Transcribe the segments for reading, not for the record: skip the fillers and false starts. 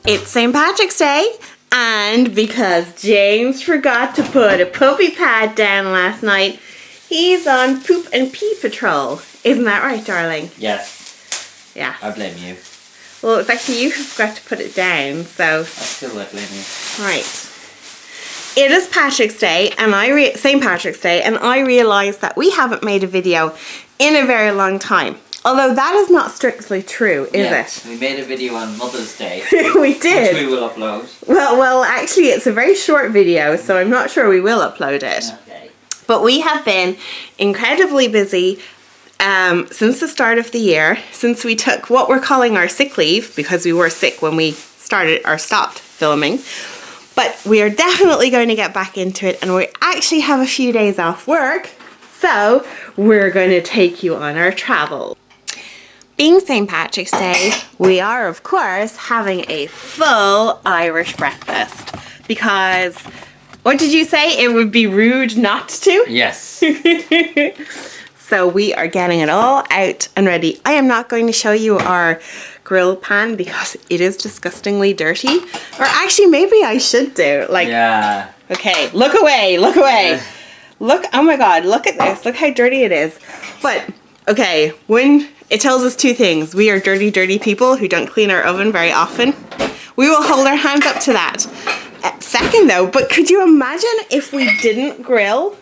It's St. Patrick's Day, and because James forgot to put a puppy pad down last night, he's on poop and pee patrol. Isn't that right, darling? Yes. Yeah. I blame you. Well, it's actually you who forgot to put it down, so... I blame you. Right. It is Patrick's Day, and St. Patrick's Day, and I realised that we haven't made a video in a very long time. Although that is not strictly true, is it? We made a video on Mother's Day. We did. Which we will upload. Well, actually, it's a very short video, so I'm not sure we will upload it. Okay. But we have been incredibly busy since the start of the year, since we took what we're calling our sick leave, because we were sick when we started or stopped filming. But we are definitely going to get back into it, and we actually have a few days off work, so we're going to take you on our travel. Being St. Patrick's Day, we are, of course, having a full Irish breakfast because, what did you say? It would be rude not to? Yes. So we are getting it all out and ready. I am not going to show you our grill pan because it is disgustingly dirty. Or actually, maybe I should do. Yeah. Okay, look away, look away. Yeah. Look, oh my God, look at this. Look how dirty it is. But, okay, when... It tells us two things. We are dirty, dirty people who don't clean our oven very often. We will hold our hands up to that. Second though, but could you imagine if we didn't grill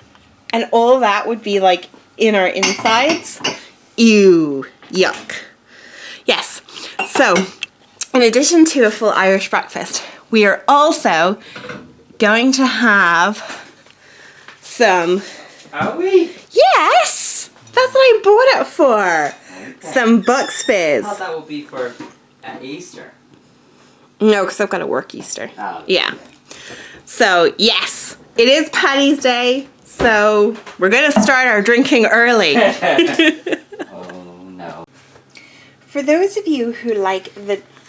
and all that would be like in our insides? Ew, yuck. Yes, so in addition to a full Irish breakfast, we are also going to have some... Are we? Yes! That's what I bought it for. Okay. Some Bucks Fizz. I thought that would be for Easter. No, because I've got to work Easter. Oh. Yeah. So, yes, it is Paddy's Day, so we're going to start our drinking early. Oh, no. For those of you who like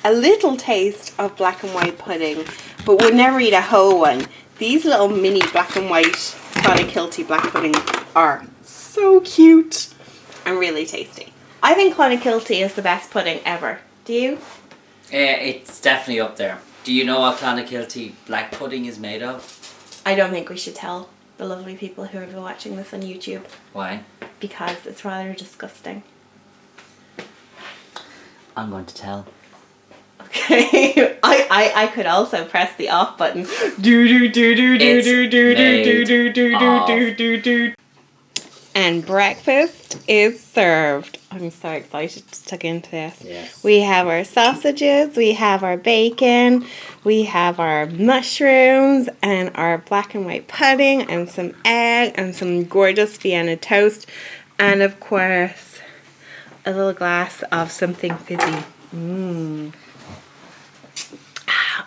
a little taste of black and white pudding, but would never eat a whole one, these little mini black and white Clonakilty black puddings are so cute and really tasty. I think Clonakilty is the best pudding ever. Do you? It's definitely up there. Do you know what Clonakilty black pudding is made of? I don't think we should tell the lovely people who are watching this on YouTube. Why? Because it's rather disgusting. I'm going to tell. Okay. I could also press the off button. Do do do do do do do do do do do do do. And breakfast is served. I'm so excited to tuck into this. Yes. We have our sausages, we have our bacon, we have our mushrooms, and our black and white pudding, and some egg, and some gorgeous Vienna toast, and of course, a little glass of something fizzy. Mmm.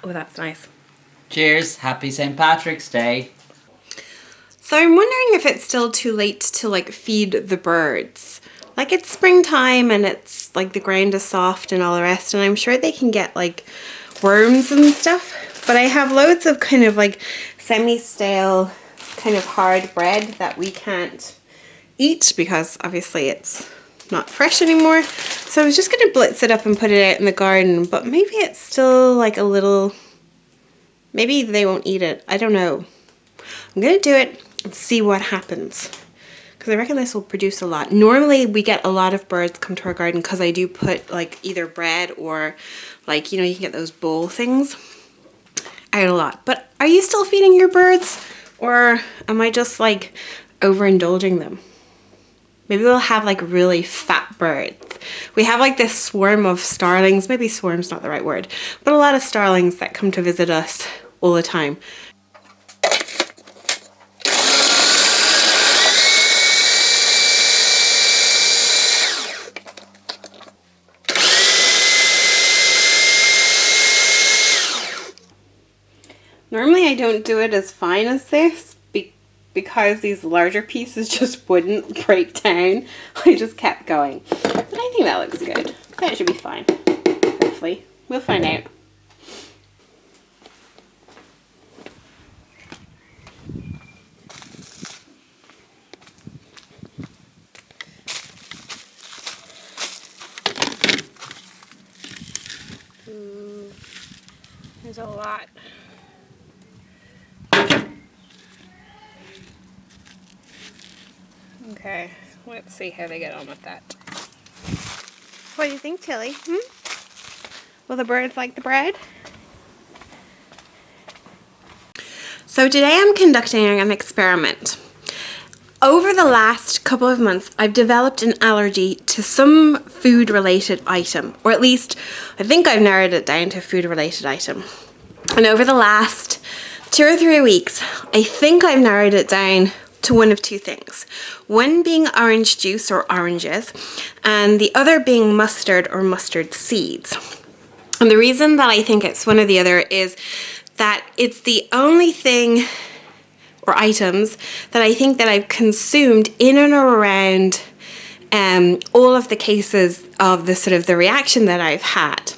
Oh, that's nice. Cheers. Happy St. Patrick's Day. So I'm wondering if it's still too late to like feed the birds. Like it's springtime and it's like the ground is soft and all the rest, and I'm sure they can get like worms and stuff. But I have loads of kind of like semi-stale kind of hard bread that we can't eat because obviously it's not fresh anymore. So I was just gonna blitz it up and put it out in the garden, but maybe it's still like a little, maybe they won't eat it. I don't know. I'm gonna do it and see what happens, because I reckon this will produce a lot. Normally we get a lot of birds come to our garden because I do put like either bread or like, you know, you can get those bowl things out a lot. But are you still feeding your birds, or am I just like overindulging them? Maybe we'll have like really fat birds. We have like this swarm of starlings, maybe swarm's not the right word, but a lot of starlings that come to visit us all the time. Normally I don't do it as fine as this because these larger pieces just wouldn't break down. I just kept going. But I think that looks good. That should be fine. Hopefully. We'll find out. There's a lot. Okay, let's see how they get on with that. What do you think, Tilly? Will the birds like the bread? So today I'm conducting an experiment. Over the last couple of months, I've developed an allergy to some food-related item, or at least I think I've narrowed it down to a food-related item. And over the last 2 or 3 weeks, I think I've narrowed it down to one of two things. One being orange juice or oranges, and the other being mustard or mustard seeds. And the reason that I think it's one or the other is that it's the only thing or items that I think that I've consumed in and around all of the cases of the sort of the reaction that I've had.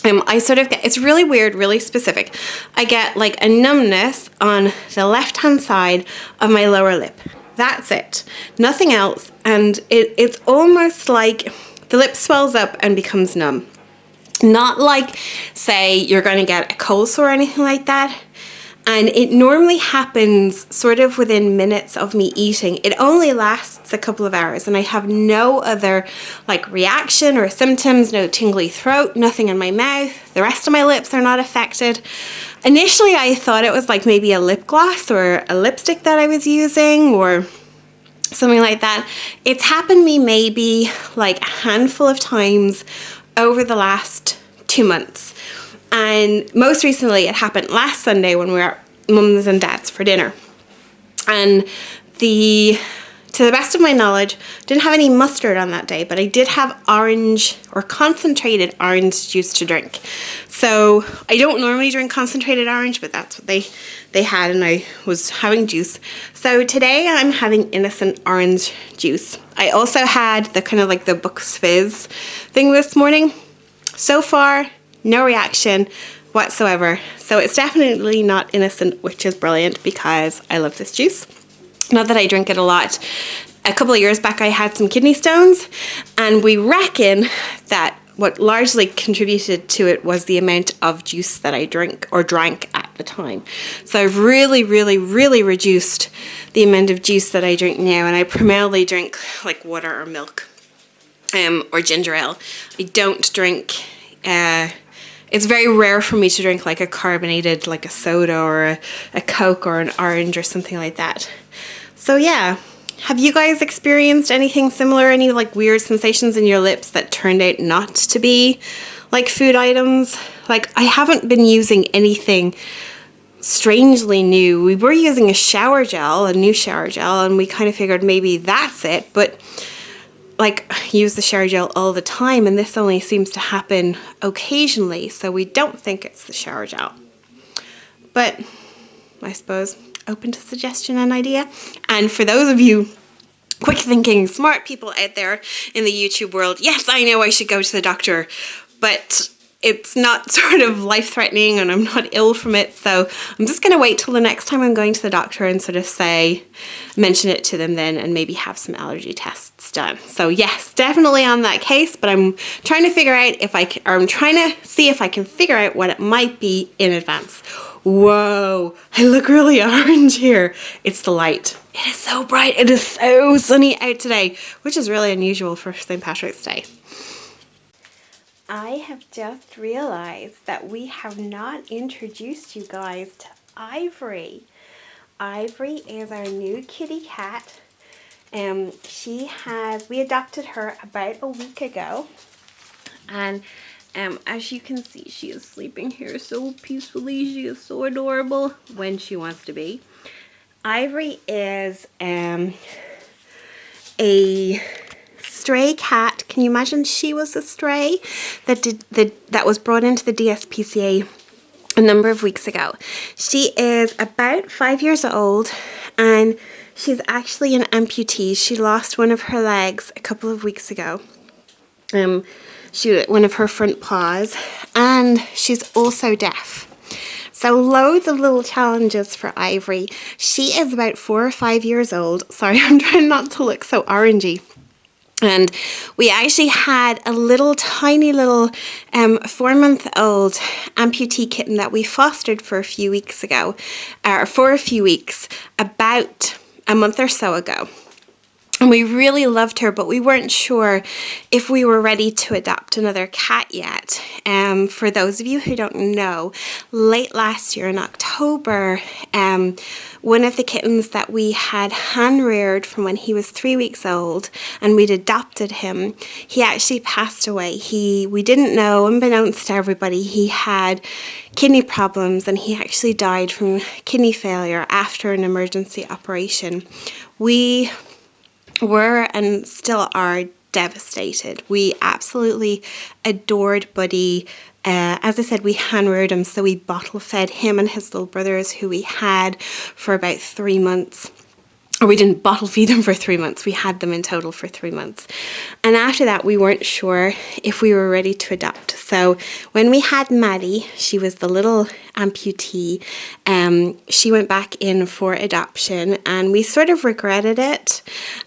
I sort of get, it's really weird, really specific. I get like a numbness on the left-hand side of my lower lip. That's it. Nothing else. And it's almost like the lip swells up and becomes numb. Not like, say, you're going to get a cold sore or anything like that. And it normally happens sort of within minutes of me eating. It only lasts a couple of hours and I have no other like reaction or symptoms, no tingly throat, nothing in my mouth. The rest of my lips are not affected. Initially, I thought it was like maybe a lip gloss or a lipstick that I was using or something like that. It's happened me maybe like a handful of times over the last 2 months. And most recently it happened last Sunday when we were at Mum's and Dad's for dinner. And to the best of my knowledge, didn't have any mustard on that day, but I did have orange or concentrated orange juice to drink. So I don't normally drink concentrated orange, but that's what they had and I was having juice. So today I'm having innocent orange juice. I also had the kind of like the Bucks Fizz thing this morning. So far, no reaction whatsoever. So it's definitely not innocent, which is brilliant because I love this juice. Not that I drink it a lot. A couple of years back I had some kidney stones and we reckon that what largely contributed to it was the amount of juice that I drank at the time. So I've really reduced the amount of juice that I drink now, and I primarily drink like water or milk or ginger ale. I don't drink it's very rare for me to drink like a carbonated, like a soda or a Coke or an orange or something like that. So yeah, have you guys experienced anything similar? Any like weird sensations in your lips that turned out not to be like food items? Like I haven't been using anything strangely new. We were using a new shower gel, and we kind of figured maybe that's it, but like I use the shower gel all the time and this only seems to happen occasionally, so we don't think it's the shower gel. But I suppose open to suggestion and idea. And for those of you quick thinking smart people out there in the YouTube world, yes, I know I should go to the doctor, but it's not sort of life-threatening and I'm not ill from it, so I'm just going to wait till the next time I'm going to the doctor and sort of mention it to them then and maybe have some allergy tests done. So yes, definitely on that case, but I'm trying to figure out I'm trying to see if I can figure out what it might be in advance. Whoa, I look really orange here. It's the light. It is so bright. It is so sunny out today, which is really unusual for St. Patrick's Day. I have just realized that we have not introduced you guys to Ivory. Ivory is our new kitty cat. We adopted her about a week ago. And as you can see, she is sleeping here so peacefully. She is so adorable when she wants to be. Ivory is a stray cat. Can you imagine she was a stray that was brought into the DSPCA a number of weeks ago. She is about 5 years old and she's actually an amputee. She lost one of her legs a couple of weeks ago. One of her front paws, and she's also deaf. So loads of little challenges for Ivory. She is about 4 or 5 years old. Sorry, I'm trying not to look so orangey. And we actually had a little tiny little 4-month-old amputee kitten that we fostered for a few weeks ago, or for a few weeks, about a month or so ago. And we really loved her, but we weren't sure if we were ready to adopt another cat yet. For those of you who don't know, late last year in October, one of the kittens that we had hand-reared from when he was 3 weeks old and we'd adopted him, he actually passed away. We didn't know, unbeknownst to everybody, he had kidney problems and he actually died from kidney failure after an emergency operation. We were and still are devastated. We absolutely adored Buddy. As I said, we hand-reared him, so we bottle fed him and his little brothers who we had for about 3 months. Or we didn't bottle feed them for 3 months. We had them in total for 3 months. And after that, we weren't sure if we were ready to adopt. So when we had Maddie, she was the little amputee, she went back in for adoption and we sort of regretted it.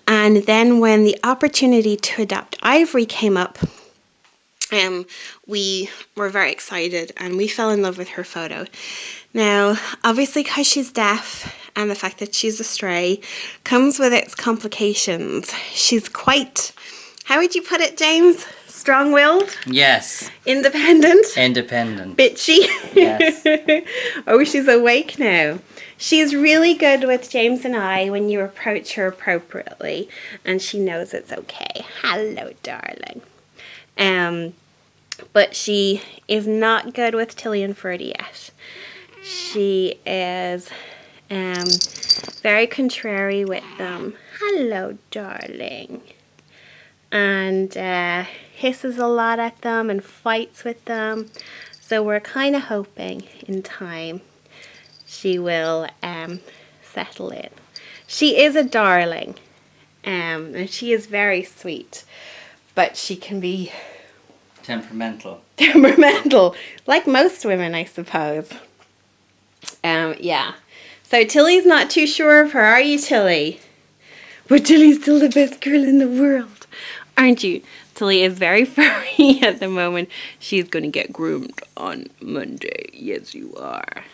And then when the opportunity to adopt Ivory came up, we were very excited and we fell in love with her photo. Now, obviously because she's deaf and the fact that she's a stray comes with its complications. She's quite, how would you put it, James? Strong-willed? Yes. Independent? Independent. Bitchy? Yes. Oh, she's awake now. She's really good with James and I when you approach her appropriately and she knows it's okay. Hello, darling. But she is not good with Tilly and Ferdy yet. She is very contrary with them. Hello, darling. And hisses a lot at them and fights with them. So we're kind of hoping in time she will settle in. She is a darling. And she is very sweet. But she can be temperamental, like most women, I suppose. Yeah. So Tilly's not too sure of her, are you, Tilly? But Tilly's still the best girl in the world, aren't you? Tilly is very furry at the moment. She's going to get groomed on Monday. Yes, you are.